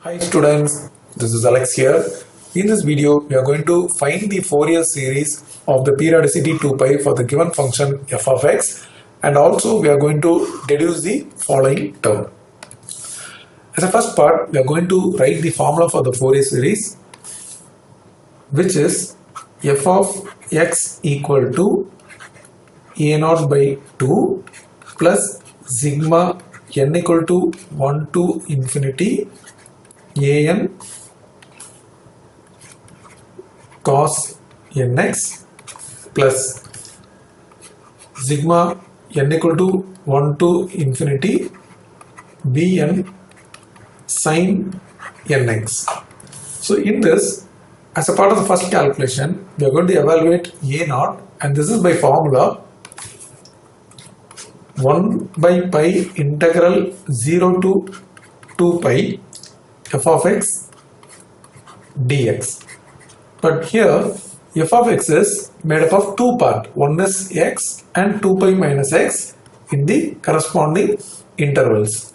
Hi students, this is Alex here. In this video, we are going to find the Fourier series of the periodicity 2 pi for the given function f of x, and also we are going to deduce the following term. As a first part, we are going to write the formula for the Fourier series, which is f of x equal to a0 by 2 plus sigma n equal to 1 to infinity an cos nx plus sigma n equal to 1 to infinity bn sin nx. So in this, as a part of the first calculation, we are going to evaluate a0, and this is by formula 1 by pi integral 0 to 2 pi f of x dx. But here f of x is made up of two parts. One is x and 2 pi minus x in the corresponding intervals.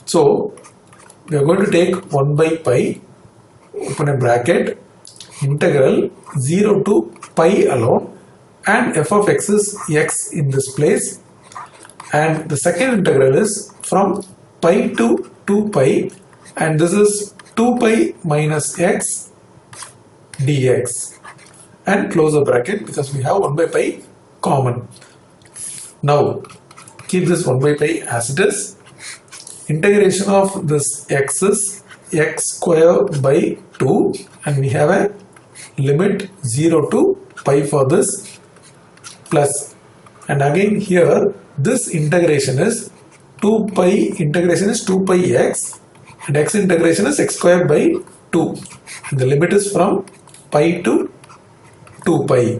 So we are going to take 1 by pi, open a bracket, integral 0 to pi alone, and f of x is x in this place, and the second integral is from pi to 2 pi, and this is 2 pi minus x dx, and close the bracket because we have 1 by pi common. Now keep this 1 by pi as it is. Integration of this x is x square by 2, and we have a limit 0 to pi for this, plus, and again here this integration is 2 pi, integration is 2 pi x, and x integration is x square by 2, and the limit is from pi to 2 pi.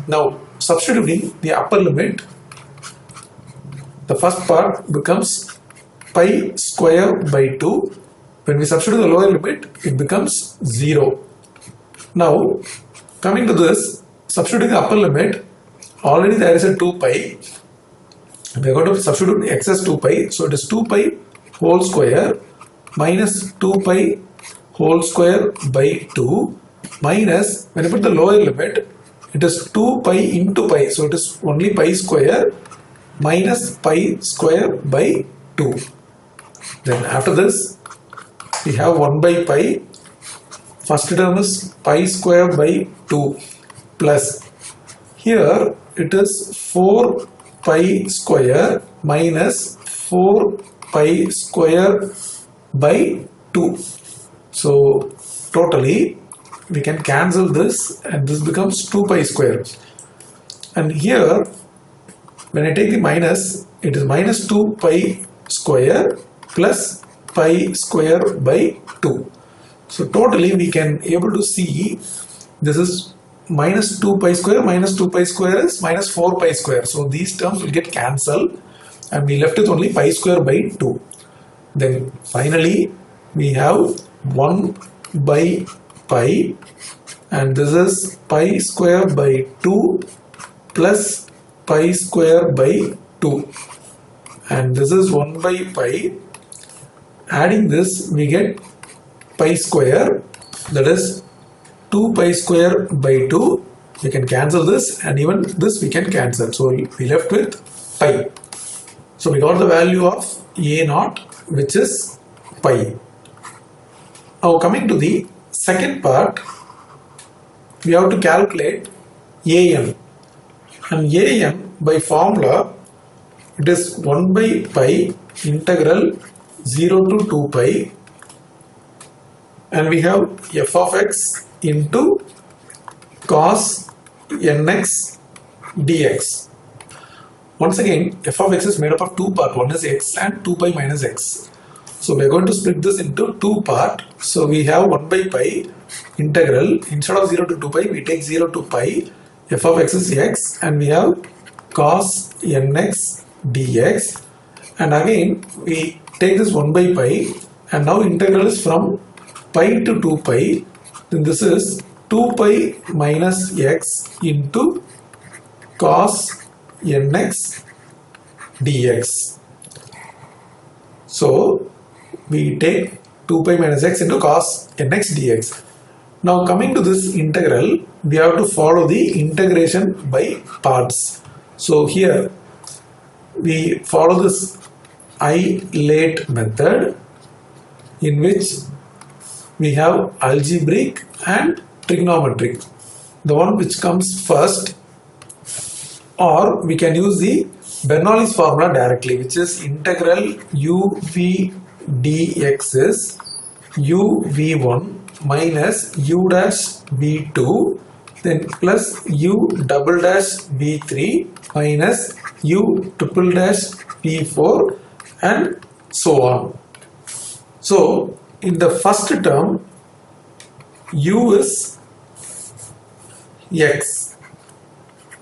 Now substituting the upper limit, the first part becomes pi square by 2. When we substitute the lower limit, it becomes 0. Now coming to this, substituting the upper limit, already there is a 2 pi. We are going to substitute x as 2 pi, so it is 2 pi whole square minus 2 pi whole square by 2, minus, when you put the lower limit, it is 2 pi into pi, so it is only pi square minus pi square by 2. Then after this, we have 1 by pi, first term is pi square by 2, plus here it is 4 pi square minus 4 pi square by 2. So totally we can cancel this, and this becomes 2 pi square. And here when I take the minus, it is minus 2 pi square plus pi square by 2. So totally we can able to see this is minus 2 pi square minus 2 pi square is minus 4 pi square. So these terms will get cancelled, and we left with only pi square by 2. Then finally we have 1 by pi, and this is pi square by 2 plus pi square by 2, and this is 1 by pi. Adding this, we get pi square, that is 2 pi square by 2. We can cancel this, and even this we can cancel, so we left with pi. So we got the value of a0, which is pi. Now coming to the second part, we have to calculate an, and an by formula, it is 1 by pi integral 0 to 2 pi, and we have f of x into cos nx dx. Once again, f of x is made up of two parts, one is x and 2 pi minus x. So we are going to split this into two parts. So we have 1 by pi integral, instead of 0 to 2 pi we take 0 to pi, f of x is x, and we have cos nx dx, and again we take this 1 by pi, and now integral is from pi to 2 pi, then this is 2 pi minus x into cos nx dx. So we take 2 pi minus x into cos nx dx. Now coming to this integral, we have to follow the integration by parts. So here we follow this I-late method, in which we have algebraic and trigonometric. The one which comes first, or we can use the Bernoulli's formula directly, which is integral uv dx is uv1 minus u dash v2, then plus u double dash v3 minus u triple dash v4, and so on. So in the first term, u is x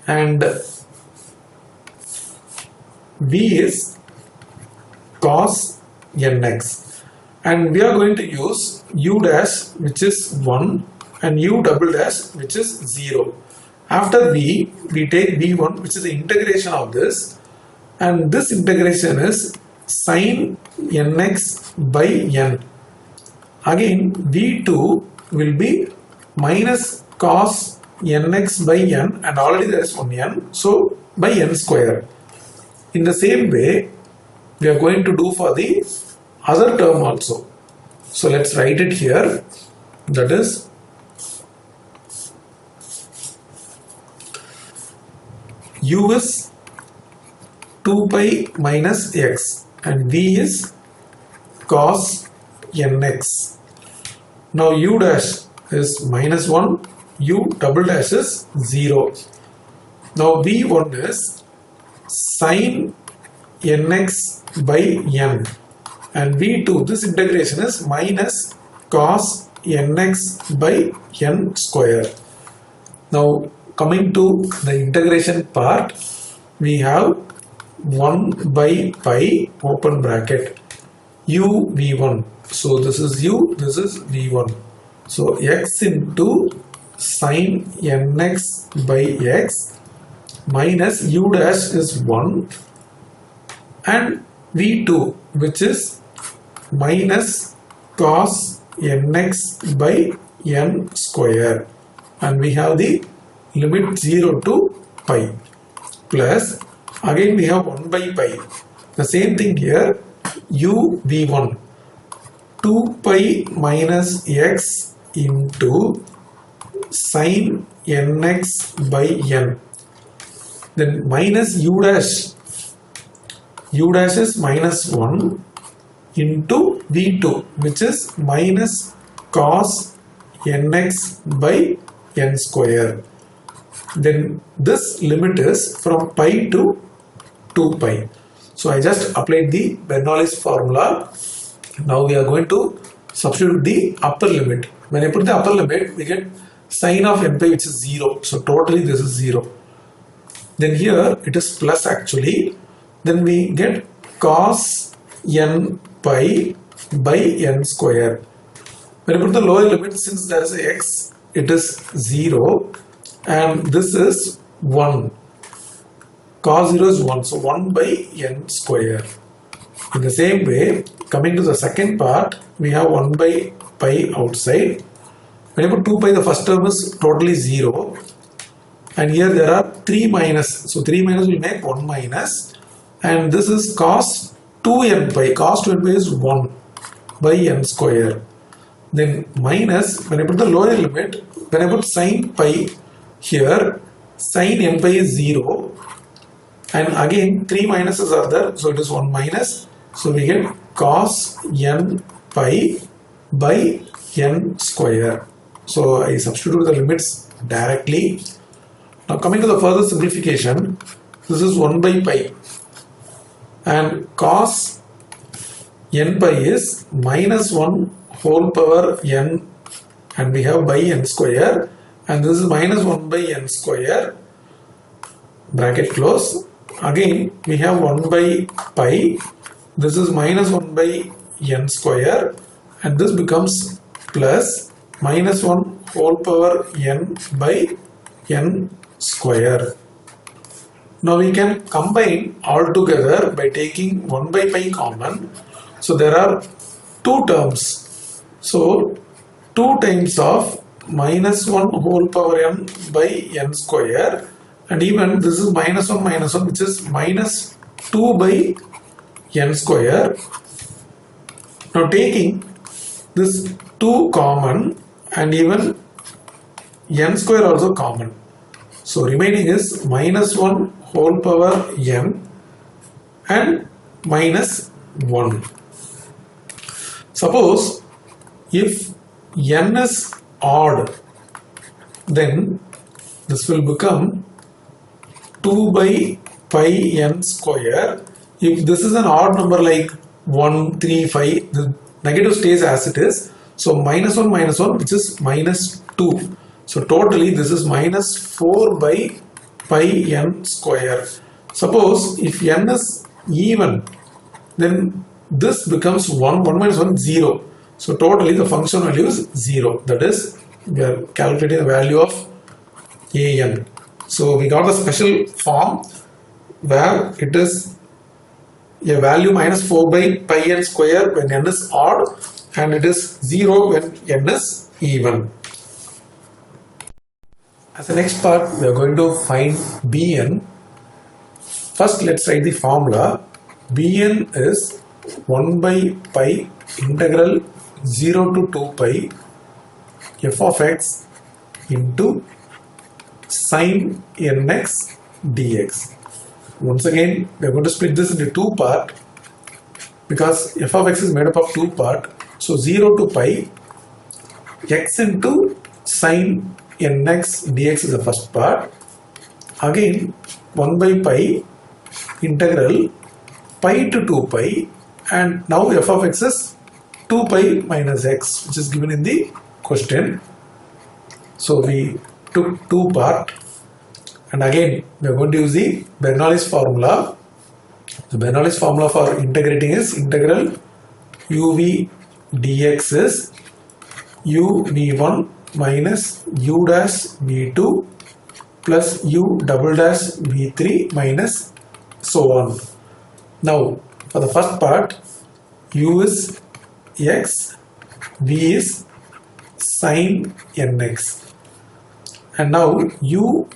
and v is cos nx, and we are going to use u dash, which is 1, and u double dash, which is 0. After v, we take v1, which is the integration of this, and this integration is sin nx by n. Again v2 will be minus cos nx by n, and already there is one n, so by n square. In the same way, we are going to do for the other term also. So let's write it here. That is u is 2 pi minus x and v is cos nx. Now u dash is minus 1, u double dash is 0. Now v1 is sin nx by n, and v2, this integration is minus cos nx by n square. Now coming to the integration part, we have 1 by pi open bracket u v1. So this is u, this is v1. So x into sin nx by x minus u dash is 1, and v2, which is minus cos nx by n square, and we have the limit 0 to pi, plus again we have 1 by pi. The same thing here, u v1 2 pi minus x into sin nx by n, then minus u dash is minus 1 into v2, which is minus cos nx by n square. Then this limit is from pi to 2 pi. So I just applied the Bernoulli's formula. Now we are going to substitute the upper limit. When I put the upper limit, we get sin of n pi, which is 0. So totally this is 0. Then here it is plus actually. Then we get cos n pi by n square. When I put the lower limit, since there is a x, it is 0, and this is 1. Cos 0 is 1, so 1 by n square. In the same way, coming to the second part, we have 1 by pi outside. When I put 2 pi, the first term is totally 0, and here there are 3 minus, so 3 minus will make 1 minus, and this is cos 2n pi. Cos 2n pi is 1 by n square. Then minus, when I put the lower limit, when I put sin pi here, sin n pi is 0, and again 3 minuses are there, so it is 1 minus, so we get cos n pi by n square. So I substitute the limits directly. Now coming to the further simplification, this is 1 by pi, and cos n pi is minus 1 whole power n, and we have by n square, and this is minus 1 by n square, bracket close. Again we have 1 by pi, this is minus 1 by n square, and this becomes plus minus 1 whole power n by n square. Now we can combine all together by taking 1 by pi common. So there are two terms. So 2 times of minus 1 whole power n by n square, and even this is minus 1 which is minus 2 by n square. Now taking this 2 common and even n square also common. So remaining is minus 1 whole power n and minus 1. Suppose if n is odd, then this will become 2 by pi n square. If this is an odd number like 1, 3, 5, the negative stays as it is. So minus 1 which is minus 2. So totally this is minus 4 by pi n square. Suppose if n is even, then this becomes 1, 1 minus 1, 0. So totally the function value is 0. That is, we are calculating the value of an. So we got a special form where it is a value minus 4 by pi n square when n is odd, and it is 0 when n is even. As the next part, we are going to find Bn. First, let's write the formula. Bn is 1 by pi integral 0 to 2 pi f of x into sin nx dx. Once again, we are going to split this into 2 parts because f of x is made up of 2 parts. So 0 to pi x into sin nx dx is the first part. Again 1 by pi integral pi to 2 pi, and now f of x is 2 pi minus x, which is given in the question. So we took 2 parts, and again we are going to use the Bernoulli's formula. The Bernoulli's formula for integrating is integral uv dx is u v1 minus u dash v2 plus u double dash v3 minus so on. Now for the first part, u is x, v is sin nx, and now u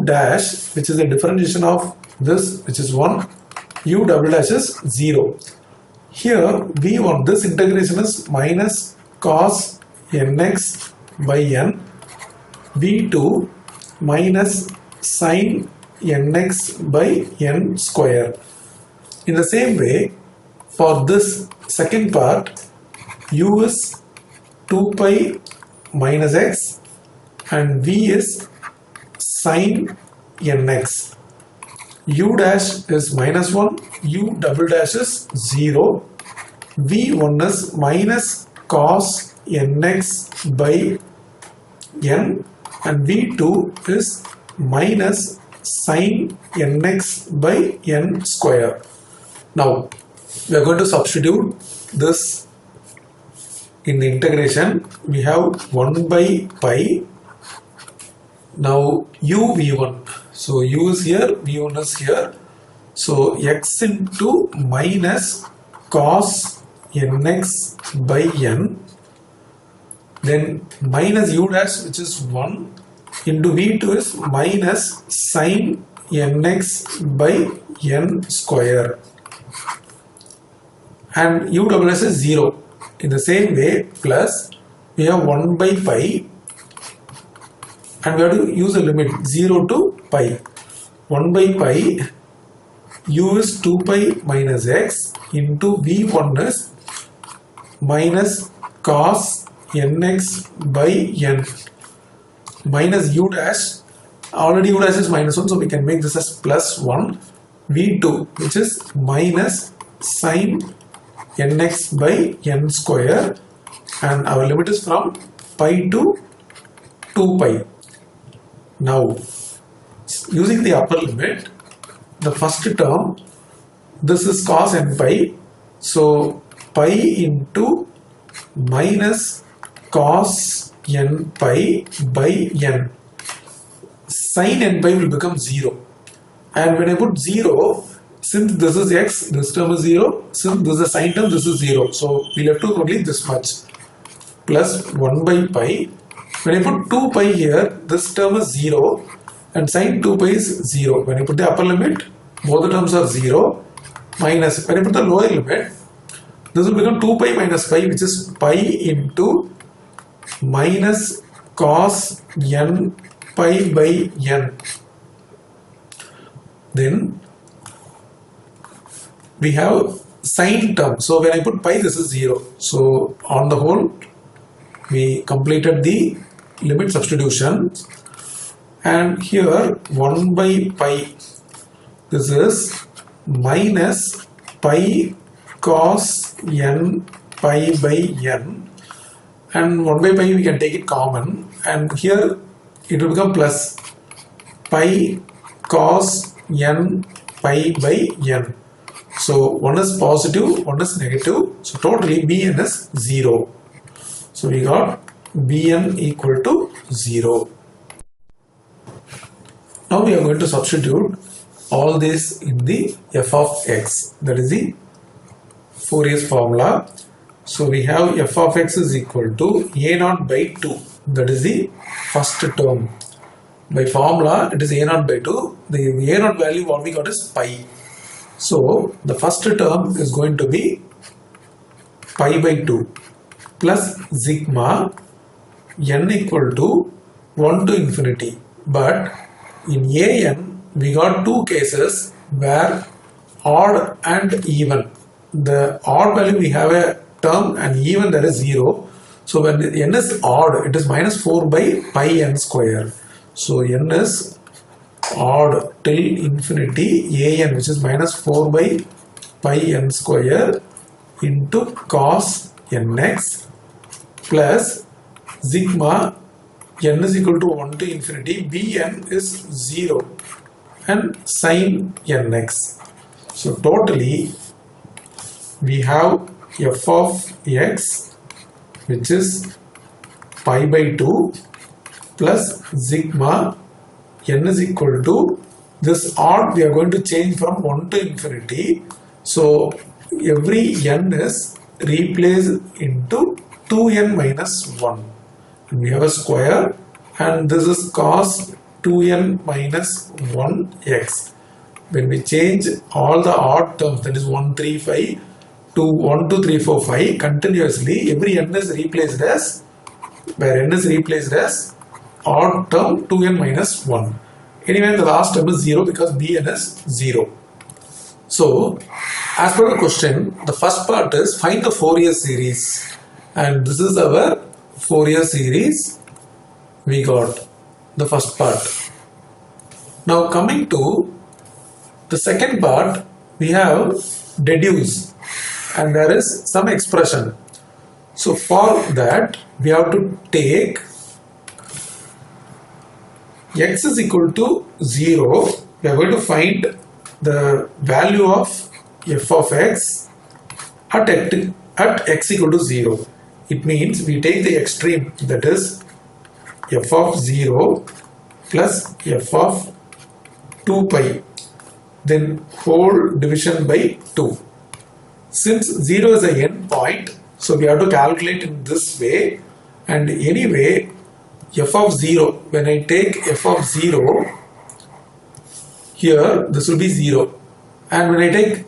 dash, which is the differentiation of this, which is 1, u double dash is 0. Here v1, this integration is minus cos nx by n, v2 minus sin nx by n square. In the same way, for this second part, u is 2 pi minus x and v is sin nx. U dash is minus 1, u double dash is 0, v1 is minus cos nx by n, and v2 is minus sin nx by n square. Now we are going to substitute this in the integration. We have 1 by pi. Now u v1, so u is here, v1 is here, so x into minus cos nx by n, then minus u dash, which is 1, into v2 is minus sin nx by n square, and u double s is 0. In the same way, plus we have 1 by pi, and we have to use a limit 0 to pi. 1 by pi, u is 2 pi minus x into v1 is minus cos nx by n, minus u dash, already u dash is minus 1, so we can make this as plus 1, v2 which is minus sin nx by n square, and our limit is from pi to 2 pi. Now using the upper limit, the first term, this is cos n pi, so pi into minus cos n pi by n, sin n pi will become 0, and when I put 0, Since this is x, this term is 0. Since this is a sine term, this is 0. So we left to only this much. Plus 1 by pi. When I put 2 pi here, this term is 0. And sine 2 pi is 0. When I put the upper limit, both the terms are 0. Minus, when I put the lower limit, this will become 2 pi minus pi, which is pi into minus cos n pi by n. Then we have sine term. So when I put pi, this is 0. So on the whole, we completed the limit substitution. And here 1 by pi, this is minus pi cos n pi by n, and 1 by pi we can take it common, and here it will become plus pi cos n pi by n. So one is positive, one is negative, so totally Bn is 0. So we got Bn equal to 0. Now we are going to substitute all this in the f of x, that is the Fourier's formula. So we have f of x is equal to a0 by 2, that is the first term. By formula it is a0 by 2, the a0 value what we got is pi. So the first term is going to be pi by 2 plus sigma n equal to 1 to infinity. But in an we got two cases where odd and even. The odd value we have a term, and even there is 0. So when n is odd, it is minus 4 by pi n square. So n is odd till infinity an, which is minus 4 by pi n square into cos nx plus sigma n is equal to 1 to infinity, bn is 0 and sin nx. So totally we have f of x, which is pi by 2 plus sigma n is equal to, this odd we are going to change from 1 to infinity. So every n is replaced into 2n minus 1. And we have a square, and this is cos 2n minus 1x. When we change all the odd terms, that is 1, 3, 5 to 1, 2, 3, 4, 5 continuously, every n is replaced as, where n is replaced as odd term 2n minus 1. Anyway, the last term is 0 because bn is 0. So, as per the question, the first part is find the Fourier series, and this is our Fourier series. We got the first part. Now coming to the second part, we have deduce, and there is some expression. So for that we have to take x is equal to 0. We are going to find the value of f of x at x equal to 0. It means we take the extreme, that is f of 0 plus f of 2 pi, then whole division by 2. Since 0 is a end point, so we have to calculate in this way. And anyway, f of 0, when I take f of 0, here this will be 0. And when I take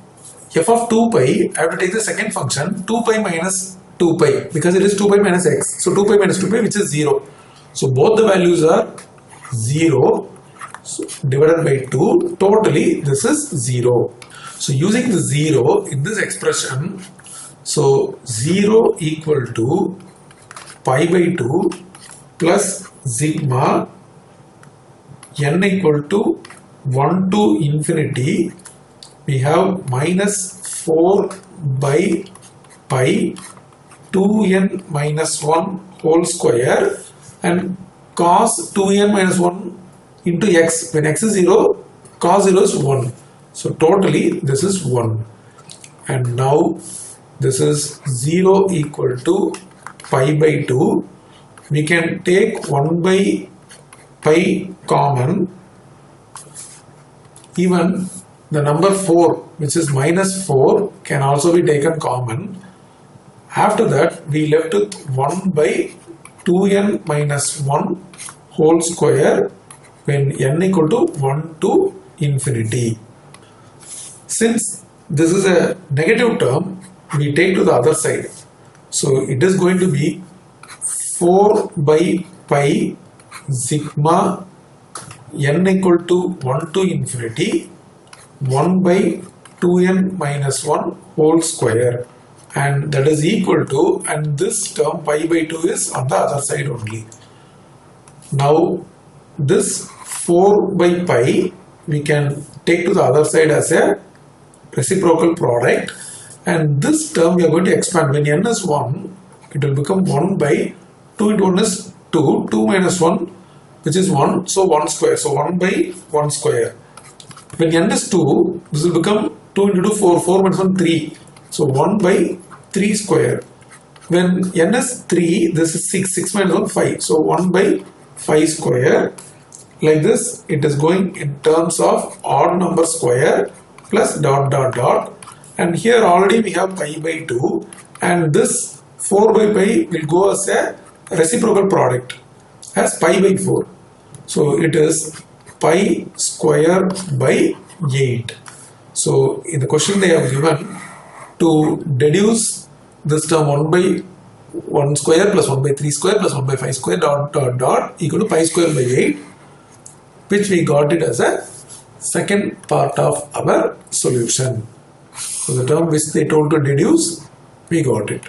f of 2 pi, I have to take the second function 2 pi minus 2 pi, because it is 2 pi minus x. So 2 pi minus 2 pi, which is 0. So both the values are 0, so divided by 2. Totally this is 0. So using the 0 in this expression, so 0 equal to pi by 2 plus sigma n equal to 1 to infinity. We have minus 4 by pi 2n minus 1 whole square, and cos 2n minus 1 into x. When x is 0, cos 0 is 1. So totally this is 1. And now this is 0 equal to pi by 2. We can take 1 by pi common. Even the number 4, which is minus 4, can also be taken common. After that, we left with 1 by 2n minus 1 whole square when n equal to 1 to infinity. Since this is a negative term, we take to the other side. So it is going to be 4 by pi sigma n equal to 1 to infinity 1 by 2n minus 1 whole square, and that is equal to, and this term pi by 2 is on the other side only. Now this 4 by pi we can take to the other side as a reciprocal product, and this term we are going to expand. When n is 1, it will become 1 by 2 into 1 is 2, 2 minus 1 which is 1, so 1 square, so 1 by 1 square. When n is 2, this will become 2 into 2, 4, 4 minus 1, 3, so 1 by 3 square. When n is 3, this is 6, 6 minus 1, 5, so 1 by 5 square. Like this, it is going in terms of odd number square plus dot dot dot, and here already we have pi by 2, and this 4 by pi will go as a reciprocal product as pi by 4. So it is pi square by 8. So in the question they have given to deduce this term 1 by 1 square plus 1 by 3 square plus 1 by 5 square dot dot dot equal to pi square by 8, which we got it as a second part of our solution. So the term which they told to deduce, we got it.